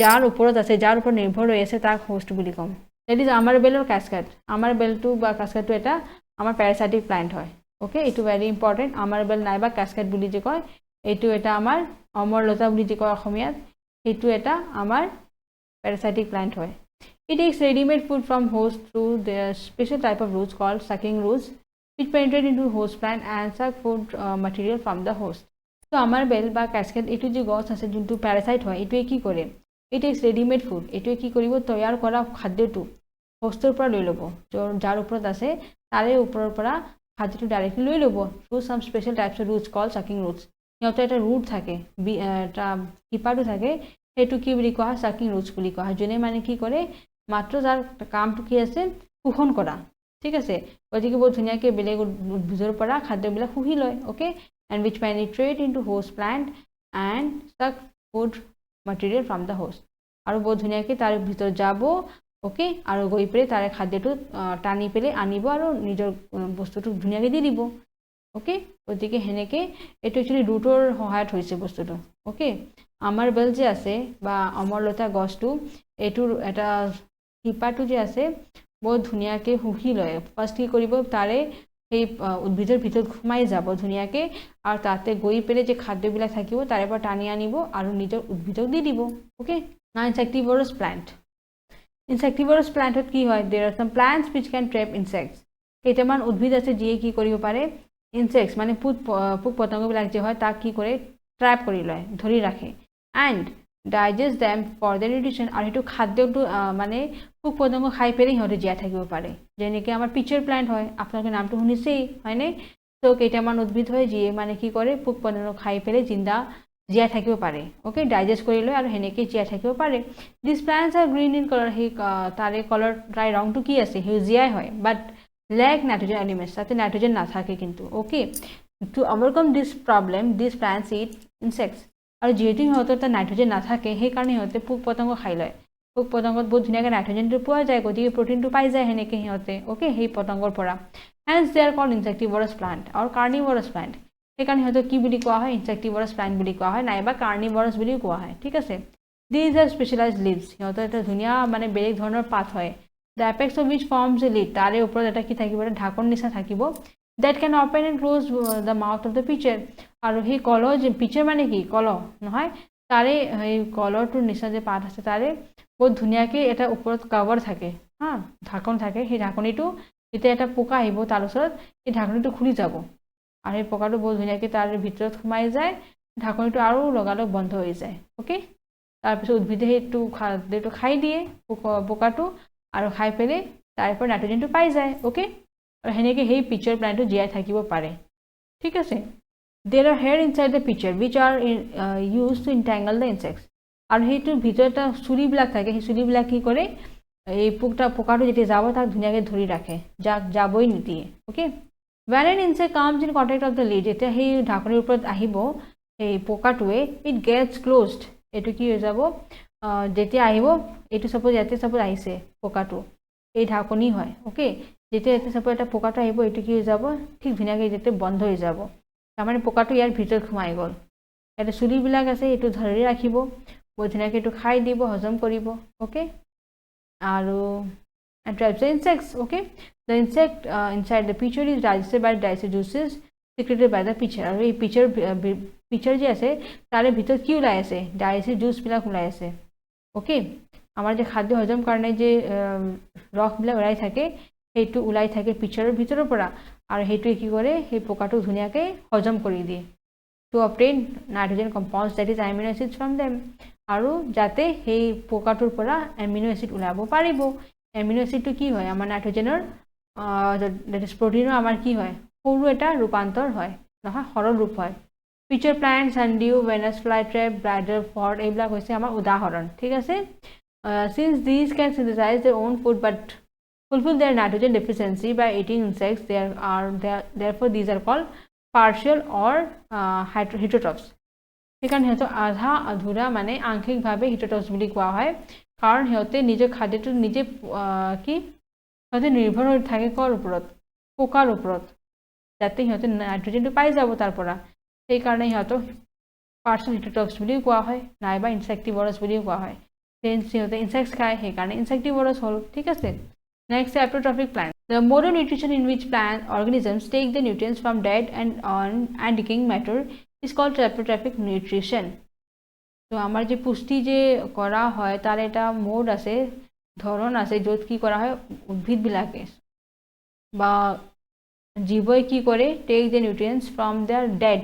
যাৰ ওপৰত আছে, যাৰ ওপৰত নিৰ্ভৰ হৈ আছে, তাক হোষ্ট বুলি ক'ম। দ্যাট ইজ আমাৰ বেলৰ কাস্কেড। আমাৰ বেলটো বা কাস্কেডটো এটা আমাৰ প্যাৰাসাইটিক প্লান্ট হয়। ওকে এইটো ভেৰি ইম্পৰ্টেণ্ট আমাৰবেল নাইবা কাস্কেড বুলি যে কয় এইটো এটা আমাৰ অমৰলতা বুলি যে কয় অসমীয়াত সেইটো এটা আমাৰ parasitic plant হয় it takes ready-made food from host through their special type of roots called sucking roots which penetrate into host plant and suck food material from the host so আমাৰবেল বা কাস্কেড এইটো যে গছ আছে যোনটো প্যাৰাসাইট হয় এইটোৱে কি কৰে it takes ready-made food এইটোৱে কি কৰিব তৈয়াৰ কৰা খাদ্যটো হোষ্টৰ পৰা লৈ ল'ব যাৰ ওপৰত আছে তাৰে ওপৰৰ পৰা খাদ্যটো ডাইৰেক্টলি লৈ ল'ব through some special types of roots called sucking roots সিহঁতৰ এটা ৰুট থাকে এটা শিপাটো থাকে সেইটো কি বুলি কোৱা হয় sucking roots বুলি কোৱা হয় যোনে মানে কি কৰে মাত্ৰ যাৰ কামটো কি আছে শোষণ কৰা ঠিক আছে গতিকে বহুত ধুনীয়াকৈ বেলেগ উদ্ভিদৰ পৰা খাদ্যবিলাক শুহি লয় okay and which penetrate into host plant and suck food material from the host আৰু বহুত ধুনীয়াকৈ তাৰ ভিতৰত যাব ওকে আৰু গৈ পেলাই তাৰে খাদ্যটো টানি পেলাই আনিব আৰু নিজৰ বস্তুটো ধুনীয়াকৈ দি দিব ওকে গতিকে হেনেকৈ এইটো একচুৱেলি ৰুটৰ সহায়ত হৈছে বস্তুটো ওকে আমাৰবেল যে আছে বা অমৰলতা গছটো এইটোৰ এটা শিপাটো যে আছে বহুত ধুনীয়াকৈ শুহি লয় ফাৰ্ষ্ট কি কৰিব তাৰে সেই উদ্ভিদৰ ভিতৰত সোমাই যাব ধুনীয়াকৈ আৰু তাতে গৈ পেলাই যে খাদ্যবিলাক থাকিব তাৰে পৰা টানি আনিব আৰু নিজৰ উদ্ভিদক দি দিব okay now insectivorous plant insectivorous plantত কি হয় there are some plants which can trap insects কেইটামান উদ্ভিদ আছে যিয়ে কি কৰিব পাৰে insects মানে পোক পতংগবিলাক যে হয় তাক কি কৰে ট্ৰ্যাপ কৰি লয় ধৰি ৰাখে and digest them for their nutrition আৰু সেইটো খাদ্যটো মানে পোক পতংগ খাই পেলাই সিহঁতে জীয়াই থাকিব পাৰে যেনেকৈ আমাৰ পিচাৰ প্লান্ট হয় আপোনালোকে নামটো শুনিছেই হয়নে তো কেইটামান উদ্ভিদ হয় যিয়ে মানে কি কৰে পোক পতংগ খাই পেলাই জিন্দা জীয়াই থাকিব পাৰে ওকে ডাইজেষ্ট কৰি লয় আৰু হেনেকৈ জীয়াই থাকিব পাৰে দিছ প্লান্টছ আৰ গ্ৰীণ ইন কালাৰ সেই তাৰে কালাৰ তাই ৰংটো কি আছে সেউজীয়াই হয় বাট lack nitrogen elements তাতে নাইট্ৰজেন নাথাকে কিন্তু okay to overcome this problem these plants eat insects আৰু যেহেতু সিহঁতৰ তাত নাইট্ৰজেন নাথাকে সেইকাৰণে সিহঁতে পোক পতংগ খাই লয় পোক পতংগত বহুত ধুনীয়াকৈ নাইট্ৰজেনটো পোৱা যায় গতিকে প্ৰটিনটো পাই যায় হেনেকৈ সিহঁতে ওকে সেই পতংগৰ পৰা hence they are called insectivorous plant or carnivorous plant সেইকাৰণে সিহঁতক কি বুলি কোৱা হয় insectivorous plant বুলি কোৱা হয় নাইবা carnivorous বুলিও কোৱা হয় ঠিক আছে these are specialized leaves সিহঁতৰ এটা ধুনীয়া মানে বেলেগ ধৰণৰ পাত হয় the apex of which forms a lid তাৰে ওপৰত এটা কি থাকিব এটা ঢাকন নিচিনা থাকিব that can open and close the mouth of the pitcher আৰু সেই কলৰ যে pitcher মানে কি কল নহয় তাৰে এই কলৰটোৰ নিচিনা যে পাত আছে তাৰে বহুত ধুনীয়াকৈ এটা ওপৰত কভাৰ থাকে হা ঢাকন থাকে সেই ঢাকনিটো যেতিয়া এটা পোকা আহিব তাৰ ওচৰত এই ঢাকনিটো খুলি যাব আৰু এই পোকাটো বহুত ধুনীয়াকৈ তাৰ ভিতৰত সোমাই যায় ঢাকনিটো আৰু লগালগ বন্ধ হৈ যায় ওকে তাৰপিছত উদ্ভিদে সেইটো খাদ্যটো খাই দিয়ে পোকাটো আৰু খাই পেলাই তাৰ পৰা নাইট্ৰজেনটো পাই যায় ওকে আৰু হেনেকৈ সেই পিচাৰ প্লান্টটো জীয়াই থাকিব পাৰে ঠিক আছে there are hair inside the pitcher which are used to entangle the insects আৰু সেইটোৰ ভিতৰত এটা চুলিবিলাক থাকে সেই চুলিবিলাক কি কৰে এই পোকাটো যেতিয়া যাব তাক ধুনীয়াকৈ ধৰি ৰাখে যাক যাবই নিদিয়ে okay when an insect comes in contact of the lid যেতিয়া সেই ঢাকনিৰ ওপৰত আহিব এই পোকাটোৱে it gets closed এইটো কি হৈ যাব যেতিয়া আহিব এইটো সাপোজ ইয়াতে সাপোজ আহিছে পোকাটো এই ঢাকনি হয় ওকে যেতিয়া ইয়াতে সাপোজ এটা পোকাটো আহিব এইটো কি হৈ যাব ঠিক ধুনীয়াকৈ যেতিয়া বন্ধ হৈ যাব তাৰমানে পোকাটো ইয়াৰ ভিতৰত সোমাই গ'ল এটা চুলিবিলাক আছে এইটো ধৰি ৰাখিব বহুত ধুনীয়াকৈ এইটো খাই দিব হজম কৰিব ওকে আৰু traps the insects okay the insect inside the pitcher is digested by digestive juices secreted by the pitcher আৰু এই pitcher যে আছে তাৰে ভিতৰত কি ওলাই আছে digestive juice বিলাক ওলাই আছে ওকে আমাৰ যে খাদ্য হজম কাৰণে যে ৰসবিলাক ওলাই থাকে সেইটো ওলাই থাকে pitcherৰ ভিতৰৰ পৰা আৰু হেইটোৱে কি কৰে সেই পোকাটো ধুনীয়াকৈ হজম কৰি দিয়ে to obtain nitrogen compounds that is amino acids from them আৰু যাতে সেই পোকাটোৰ পৰা amino acid ওলাব পাৰিব amino acid to কি হয় আমাৰ নাইট্ৰজেনৰ that is protein আমাৰ কি হয় সৰু এটা ৰূপান্তৰ হয় নহয় সৰল ৰূপ হয় pitcher plant sundew venus flytrap bladder fort এইবিলাক হৈছে আমাৰ উদাহৰণ ঠিক আছে since these can synthesize their own food but fulfill their nitrogen deficiency by eating insects therefore these are called partial or heterotrophs সেইকাৰণে সিহঁতক আধা আধুৰা মানে আংশিকভাৱে heterotrophs বুলি কোৱা হয় কাৰণ সিহঁতে নিজৰ খাদ্যটো নিজে কি সিহঁতে নিৰ্ভৰ হৈ থাকে কৰ ওপৰত পোকাৰ ওপৰত যাতে সিহঁতে নাইট্ৰজেনটো পাই যাব তাৰ পৰা সেইকাৰণে সিহঁতক partial heterotrophs বুলি কোৱা হয় নাইবা insectivorous বুলি কোৱা হয় সিহঁতে ইনসেক্টস খায় সেইকাৰণে insectivorous হ'ল ঠিক আছে next heterotrophic plant The mode of nutrition in which plant organisms take the nutrients from dead and decaying matter is called saprotrophic nutrition. তো আমাৰ যে পুষ্টি যে কৰা হয় তাৰ এটা মোড আছে, ধৰণ আছে, য'ত কি কৰা হয় উদ্ভিদবিলাকে বা জীৱই কি কৰে take the nutrients from their dead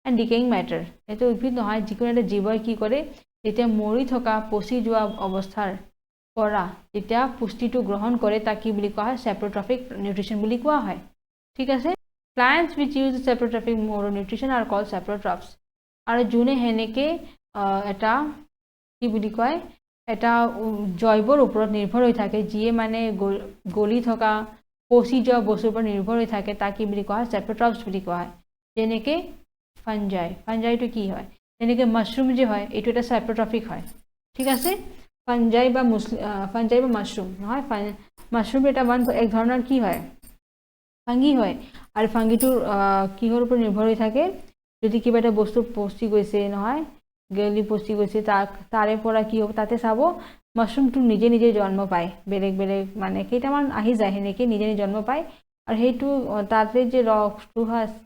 and decaying matter. এইটো উদ্ভিদ নহয়, যিকোনো এটা জীৱই কি কৰে যেতিয়া মৰি থকা পচি যোৱা অৱস্থাৰ পৰা যেতিয়া পুষ্টিটো গ্ৰহণ কৰে তাক কি বুলি কোৱা হয় saprotrophic nutrition বুলি কোৱা হয়। ঠিক আছে, plants which use the saprotrophic mode of nutrition are called saprotrophs। আৰু যোনে হেনেকে এটা কি বুলি কয় এটা জৈৱৰ ওপৰত নিৰ্ভৰ হৈ থাকে, যিয়ে মানে গলি থকা পচি যোৱা বস্তুৰ ওপৰত নিৰ্ভৰ হৈ থাকে তাক কি বুলি কোৱা হয় saprotrophs বুলি কোৱা হয়। যেনেকৈ ফাঞ্জাইটো কি হয়, যেনেকৈ মাছৰুম যে হয় এইটো এটা saprotrophic হয়। ঠিক আছে, ফাঞ্জাই বা মাছৰুম নহয়, মাছৰুম এটা এক ধৰণৰ কি হয় ফাংগি হয়। আৰু ফাংগিটোৰ কিহৰ ওপৰত নিৰ্ভৰ হৈ থাকে, যদি কিবা এটা বস্তু পচি গৈছে নহয়, গেলি পচি গৈছে তাৰে পৰা কি হ'ব তাতে চাব মাছৰুমটো নিজে নিজে জন্ম পায়, বেলেগ বেলেগ মানে কেইটামান আহি যায় সেনেকৈ নিজে নিজে জন্ম পায়। আৰু সেইটো তাতে যে ৰসটো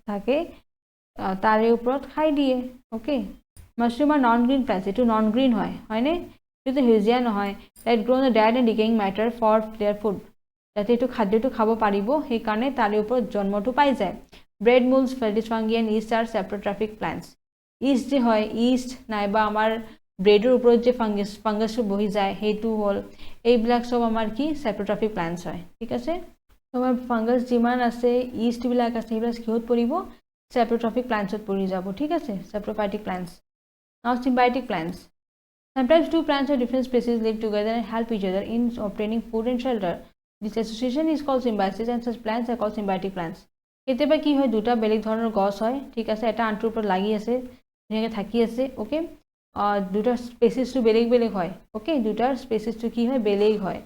থাকে তাৰে ওপৰত খাই দিয়ে। অ'কে, মাছৰুম আৰু নন গ্ৰীণ প্লান্টছ, এইটো নন গ্ৰীণ হয়নে, এইটো সেউজীয়া নহয়। that grow on the dead and decaying matter for their food, যাতে এইটো খাদ্যটো খাব পাৰিব সেইকাৰণে তাৰে ওপৰত জন্মটো পাই যায়। ব্ৰেড মোল্ডছ, ফেটিছ fungi and yeast are saprotrophic plants। Yeast যে হয়, ইষ্ট নাইবা আমাৰ ব্ৰেডৰ ওপৰত যে ফাংগাছটো বহি যায় সেইটো হ'ল, এইবিলাক চব আমাৰ কি saprotrophic plants হয়। ঠিক আছে, আমাৰ ফাংগাছ যিমান আছে ইষ্টবিলাক আছে সেইবিলাক কিহত পৰিব saprotrophic plantsত পৰি যাব। ঠিক আছে, saprophytic plants। Now symbiotic plants, sometimes two plants of different species live together and help each other in obtaining food and shelter. This association is called symbiosis and such plants are called symbiotic plants. কেতিয়াবা কি হয় দুটা বেলেগ ধৰণৰ গছ হয়, ঠিক আছে, এটা আনটোৰ ওপৰত লাগি আছে ধুনীয়াকৈ থাকি আছে। অ'কে, দুটাৰ স্পেচিছটো বেলেগ বেলেগ হয়। অ'কে, দুটাৰ স্পেচিছটো কি হয় বেলেগ হয়,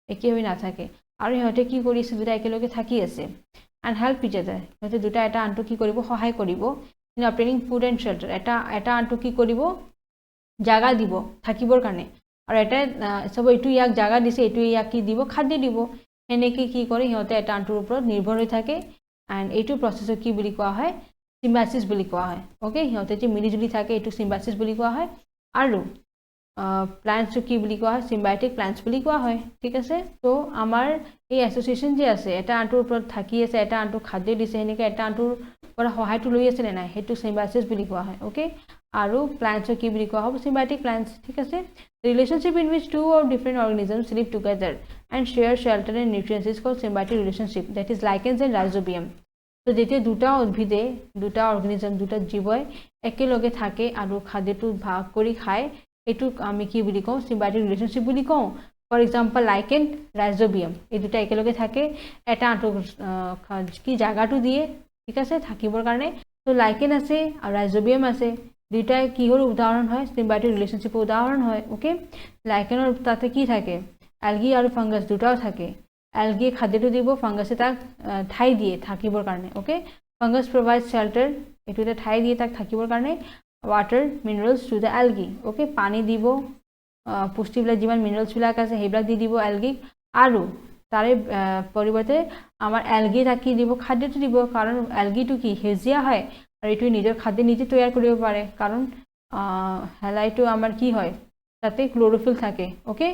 একে হৈ নাথাকে। আৰু সিহঁতে কি কৰিছে দুটা একেলগে থাকি আছে এণ্ড হেল্প ইচ আদাৰ, সিহঁতে দুটা এটা আনটো কি কৰিব সহায় কৰিব ইন অবটেইনিং ফুড এণ্ড শেল্টাৰ, এটা আনটো কি কৰিব জাগা দিব থাকিবৰ কাৰণে। আৰু এটা চব এইটো ইয়াক জাগা দিছে, এইটো ইয়াক কি দিব খাদ্য দিব, সেনেকৈ কি কৰে সিহঁতে এটা আনটোৰ ওপৰত নিৰ্ভৰ হৈ থাকে এণ্ড এইটো প্ৰচেছক কি বুলি কোৱা হয় চিম্বায়চিছ বুলি কোৱা হয়। অ'কে, সিহঁতে যে মিলিজুলি থাকে এইটো চিম্বায়চিছ বুলি কোৱা হয়। আৰু প্লান্টছটো কি বুলি কোৱা হয় চিম্বায়টিক প্লান্টছ বুলি কোৱা হয়। ঠিক আছে, তো আমাৰ এই এছ'চিয়েশ্যন যে আছে এটা আনটোৰ ওপৰত থাকি আছে, এটা আনটোক খাদ্য দিছে, সেনেকৈ এটা আনটোৰ পৰা সহায়টো লৈ আছে নে নাই সেইটো চিম্বায়চিছ বুলি কোৱা হয়। অ'কে, আৰু প্লান্টছক কি বুলি কোৱা হ'ব symbiotic plants। ঠিক আছে, the relationship in which two or different organisms live together and share shelter and nutrients is called symbiotic relationship, that is lichens and rhizobium। তো যেতিয়া দুটা উদ্ভিদে দুটা অৰ্গেনিজম দুটা জীৱই একেলগে থাকে আৰু খাদ্যটো ভাগ কৰি খায় এইটোক আমি কি বুলি কওঁ symbiotic relationship বুলি কওঁ। ফৰ এক্সাম্পল লাইকেন ৰাইজোবিয়াম, এই দুটা একেলগে থাকে, এটা আনটোক কি জাগাটো দিয়ে, ঠিক আছে, থাকিবৰ কাৰণে। তো লাইকেন আছে আৰু ৰাইজোবিয়াম আছে, দুইটাই কিহৰ উদাহৰণ হয় symbiotic relationshipৰ উদাহৰণ হয়। অ'কে, লাইকেনৰ তাতে কি থাকে এলগি আৰু ফাংগাছ দুটাও থাকে, এলগিয়ে খাদ্যটো দিব, ফাংগাছে তাক ঠাই দিয়ে থাকিবৰ কাৰণে। অ'কে, ফাংগাছ প্ৰভাইড শেল্টাৰ, এইটো এটা ঠাই দিয়ে তাক থাকিবৰ কাৰণে, water minerals to the algae. Okay, পানী দিব, পুষ্টিবিলাক যিমান মিনাৰেলছবিলাক আছে সেইবিলাক দি দিব এলগিক, আৰু তাৰে পৰিৱৰ্তে আমাৰ এলগি তাক কি দিব খাদ্যটো দিব, কাৰণ এলগিটো কি সেউজীয়া হয় আৰু এইটো নিজৰ খাদ্য নিজে তৈয়াৰ কৰিব পাৰে, কাৰণ হেলাইটো আমাৰ কি হয় তাতে ক্ল'ৰফিল থাকে। অ'কে,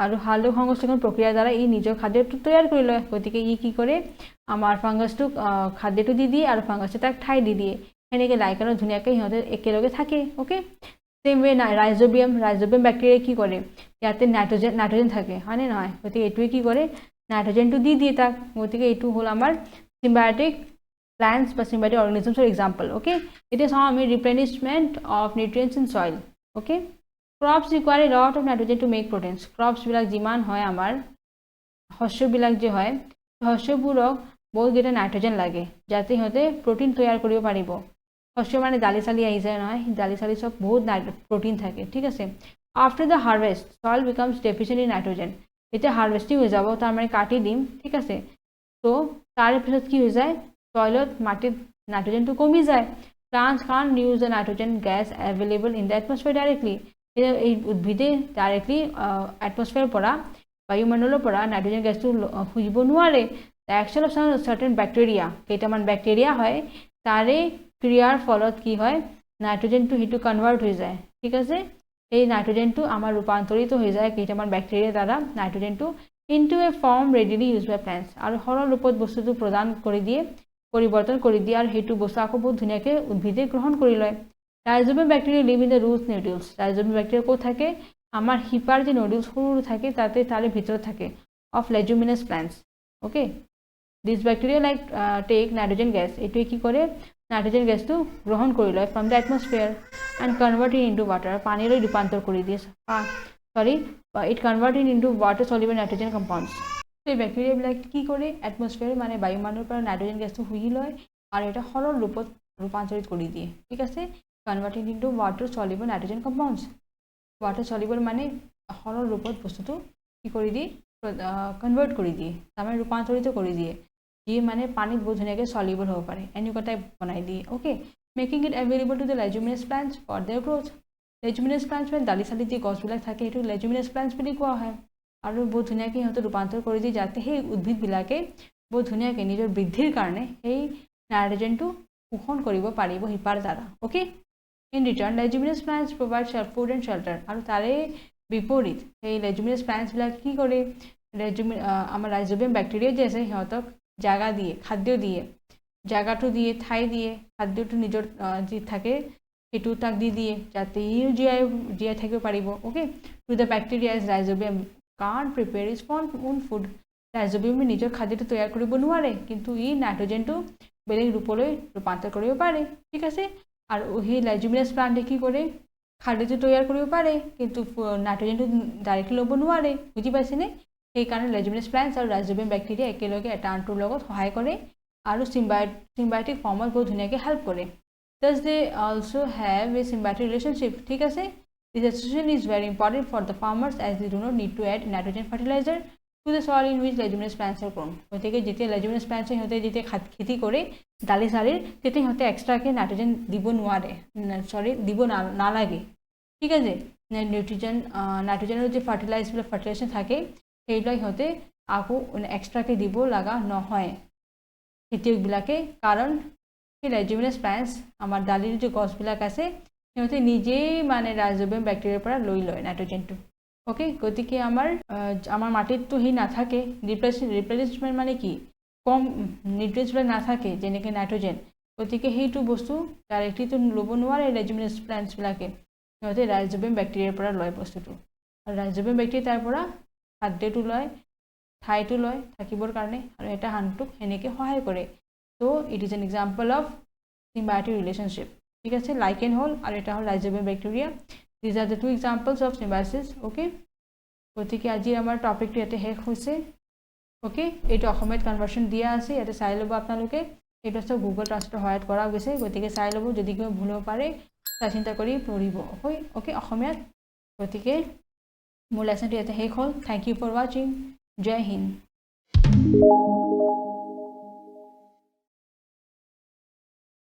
আৰু সালোক সংশ্লেষণ প্ৰক্ৰিয়াৰ দ্বাৰা ই নিজৰ খাদ্যটো তৈয়াৰ কৰি লয়, গতিকে ই কি কৰে আমাৰ ফাংগাছটোক খাদ্যটো দি দিয়ে আৰু ফাংগাছে তাক ঠাই দি দিয়ে, সেনেকৈ লাইকেনত ধুনীয়াকৈ সিহঁতে একেলগে থাকে। অ'কে, চেম ৱে ৰাইজোবিয়াম বেক্টেৰিয়াই কি কৰে ইয়াতে নাইট্ৰজেন থাকে হয়নে নহয়, গতিকে এইটোৱে কি কৰে নাইট্ৰজেনটো দি দিয়ে তাক, গতিকে এইটো হ'ল আমাৰ symbiotic plants বা symbiotic organismsৰ এক্সাম্পল। অ'কে, এতিয়া চাওঁ আমি replenishment of nutrients in soil. Okay, crops require a lot of nitrogen to make proteins, ক্ৰপছবিলাক যিমান হয় আমাৰ শস্যবিলাক যে হয় শস্যবোৰক বহুতকেইটা নাইট্ৰজেন লাগে যাতে সিহঁতে প্ৰটিন তৈয়াৰ কৰিব পাৰিব। শস্য মানে দালি চালি আহি যায় নহয়, দালি চালি চব বহুত প্ৰটিন থাকে। ঠিক আছে, after the harvest soil becomes deficient in nitrogen, যেতিয়া হাৰ্ভেষ্টিং হৈ যাব তাৰমানে কাটি দিম, ঠিক আছে, তো তাৰে পিছত কি হৈ যায় চইলত মাটিত নাইট্ৰজেনটো কমি যায়। প্লান্টছ can't use the nitrogen gas available in the atmosphere directly, এই উদ্ভিদে ডাইৰেক্টলি এটমস্ফিয়াৰৰ পৰা বায়ুমণ্ডলৰ পৰা নাইট্ৰজেন গেছটো খুজিব নোৱাৰে, the action of certain bacteria, কেইটামান বেক্টেৰিয়া হয়, তাৰে ক্ৰিয়াৰ ফলত কি হয়, নাইট্ৰজেনটো সেইটো কনভাৰ্ট হৈ যায়। ঠিক আছে, এই নাইট্ৰজেনটো আমাৰ ৰূপান্তৰিত হৈ যায় কেইটামান বেক্টেৰিয়াৰ দ্বাৰা নাইট্ৰজেনটো into a form ৰেডিলি use by plants, আৰু সৰল ৰূপত বস্তুটো প্ৰদান কৰি দিয়ে, পৰিৱৰ্তন কৰি দিয়ে, আৰু সেইটো বস্তু আকৌ বহুত ধুনীয়াকৈ উদ্ভিদে গ্ৰহণ কৰি লয়। Rhizobium bacteria live in the root nodules. Rhizobium bacteria ক'ত থাকে, আমাৰ শিপাৰ যে নডুলছ সৰু থাকে তাৰে ভিতৰত থাকে, of leguminous plants. Okay, this bacteria like take nitrogen gas, এইটোৱে কি কৰে, নাইট্ৰজেন গেছটো গ্ৰহণ কৰি লয় from the atmosphere and convert it into water, পানীলৈ ৰূপান্তৰ কৰি দিয়ে, it convert it into water soluble nitrogen compounds. এই বেক্টেৰিয়াবিলাকে কি কৰে, এটমস্ফিয়াৰ মানে বায়ুমণ্ডলৰ পৰা নাইট্ৰজেন গেছটো শুহি লয় আৰু এটা সৰল ৰূপত ৰূপান্তৰিত কৰি দিয়ে। ঠিক আছে, converted into water soluble nitrogen compounds. Water soluble মানে সৰল ৰূপত বস্তুটো কি কৰি দিয়ে, কনভাৰ্ট কৰি দিয়ে, তাৰমানে ৰূপান্তৰিত কৰি দিয়ে, যি মানে পানীত বহুত ধুনীয়াকৈ সলিউবল হ'ব পাৰে, এনেকুৱা টাইপ বনাই দিয়ে। Okay, making it available to the leguminous plants for their growth. Leguminous plants মানে দালি চালি যি গছবিলাক থাকে সেইটো লেগুমিনাছ প্লেণ্টছ বুলি কোৱা হয়, আৰু বহুত ধুনীয়াকৈ সিহঁতে ৰূপান্তৰ কৰি দিয়ে যাতে সেই উদ্ভিদবিলাকে বহুত ধুনীয়াকৈ নিজৰ বৃদ্ধিৰ কাৰণে সেই নাইট্ৰজেনটো শোষণ কৰিব পাৰিব শিপাৰ দ্বাৰা। Okay, in return leguminous plants provide food and shelter, আৰু তাৰে বিপৰীত সেই লেগুমিনাছ প্লেণ্টছবিলাক কি কৰে, আমাৰ ৰাইজোবিয়াম বেক্টেৰিয়া যে আছে সিহঁতক জাগা দিয়ে, খাদ্য দিয়ে, জাগাটো দিয়ে, ঠাই দিয়ে, খাদ্যটো নিজৰ যি থাকে সেইটো তাক দি দিয়ে যাতে ইও জীয়াই থাকিব পাৰিব। Okay, to the bacteria is rhizobium can't prepare its own food. ৰাইজোবিয়ামে নিজৰ খাদ্যটো তৈয়াৰ কৰিব নোৱাৰে, কিন্তু ই নাইট্ৰজেনটো বেলেগ ৰূপলৈ ৰূপান্তৰ কৰিব পাৰে। ঠিক আছে, আৰু সেই লেগুমিনাছ প্লাণ্টে কি কৰে, খাদ্যটো তৈয়াৰ কৰিব পাৰে কিন্তু নাইট্ৰজেনটো ডাইৰেক্টলি ল'ব নোৱাৰে। বুজি পাইছেনে? সেইকাৰণে লেগুমিনাছ প্লাণ্টছ আৰু ৰাইজোবিয়াম বেক্টেৰিয়া একেলগে এটা আনটোৰ লগত সহায় কৰে আৰু চিম্বায়টিক ফৰ্মত বহুত ধুনীয়াকৈ হেল্প কৰে। Thus they also have a symbiotic relationship. ঠিক আছে, this association is very important for the farmers as they do not need to add nitrogen fertilizer to the soil in which leguminous plants are grown. গতিকে যেতিয়া লেগুমিনাছ plants সিহঁতে যেতিয়া খেতি কৰে দালি চালিৰ, তেতিয়া সিহঁতে এক্সট্ৰাকৈ নাইট্ৰজেন দিব নোৱাৰে, দিব নালাগে। ঠিক আছে, নাইট্ৰজেনৰ যে ফাৰ্টিলাইজেশ্যন থাকে সেইবিলাক সিহঁতে আকৌ এক্সট্ৰাকৈ দিব লগা নহয় খেতিয়কবিলাকে, কাৰণ সেই লেগুমিনাছ প্লাণ্টছ আমাৰ দালিৰ যে গছবিলাক আছে সিহঁতে নিজেই মানে ৰাইজোবিয়াম বেক্টেৰিয়াৰ পৰা লৈ লয় নাইট্ৰজেনটো। অ'কে, গতিকে আমাৰ মাটিততো সেই নাথাকে, ৰিপ্লেচমেণ্ট মানে কি, কম নিউট্ৰিয়েণ্টছবিলাক নাথাকে যেনেকৈ নাইট্ৰজেন, গতিকে সেইটো বস্তু ডাইৰেক্টলিতো ল'ব নোৱাৰে লেগুমিনাছ প্লাণ্টছবিলাকে, সিহঁতে ৰাইজোবিয়াম বেক্টেৰিয়াৰ পৰা লয় বস্তুটো, আৰু ৰাইজোবিয়াম বেক্টেৰিয়া তাৰ পৰা খাদ্যটো লয়, ঠাইটো লয় থাকিবৰ কাৰণে, আৰু এটা আনটোক সেনেকৈ সহায় কৰে। So' it is an example of symbiotic relationship. ঠিক আছে, লাইকেন হ'ল আৰু এটা হ'ল rhizobium bacteria. These are the two examples of symbiosis. Okay, গতিকে আজি আমাৰ টপিকটো ইয়াতে শেষ হৈছে। অ'কে, এইটো অসমীয়াত কনভাৰ্চন দিয়া আছে, ইয়াতে চাই ল'ব আপোনালোকে, এইটো চব গুগল ট্ৰান্সলেটৰ সহায়ত কৰা গৈছে, গতিকে চাই ল'ব, যদি কিবা ভুল হ'ব পাৰে চাই চিন্তা কৰি পঢ়িব। অ'কে, অসমীয়াত। গতিকে মোৰ লেচনটো ইয়াতে শেষ হ'ল। থেংক ইউ ফৰ ৱাচিং। জয় হিন্দ।